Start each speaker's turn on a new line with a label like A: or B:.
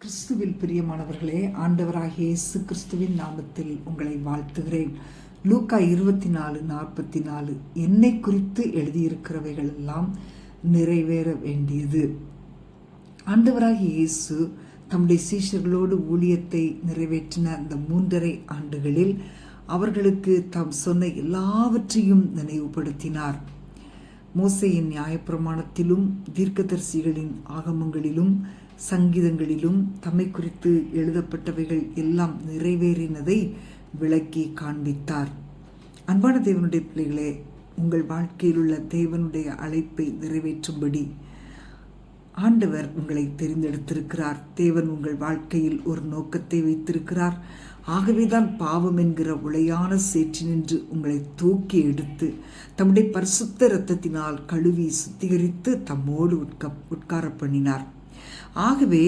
A: கிறிஸ்துவில் பிரியமானவர்களே, ஆண்டவராகிய இயேசு கிறிஸ்துவின் நாமத்தில் உங்களை வாழ்த்துகிறேன். லூக்கா 24:44 என்னை குறித்து எழுதியிருக்கிறவைகள் எல்லாம் நிறைவேற வேண்டியது. ஆண்டவராகிய இயேசு தம்முடைய சீஷர்களோடு ஊழியத்தை நிறைவேற்றின அந்த 3.5 ஆண்டுகளில் அவர்களுக்கு தாம் சொன்ன எல்லாவற்றையும் நினைவுபடுத்தினார். மோசேயின் நியாயப்பிரமாணத்திலும் தீர்க்கதரிசிகளின் ஆகமங்களிலும் சங்கீதங்களிலும் தம்மை குறித்து எழுதப்பட்டவைகள் எல்லாம் நிறைவேறினதை விளக்கி காண்பித்தார். அன்பான தேவனுடைய பிள்ளைகளே, உங்கள் வாழ்க்கையில் உள்ள தேவனுடைய அழைப்பை நிறைவேற்றும்படி ஆண்டவர் உங்களை தெரிந்தெடுத்திருக்கிறார். தேவன் உங்கள் வாழ்க்கையில் ஒரு நோக்கத்தை வைத்திருக்கிறார். ஆகவேதான் பாவம் என்கிற உளையான சேற்றினின்று உங்களை தூக்கி எடுத்து தம்முடைய பரிசுத்த இரத்தத்தினால் கழுவி சுத்திகரித்து தம்மோடு உட்கார பண்ணினார். ஆகவே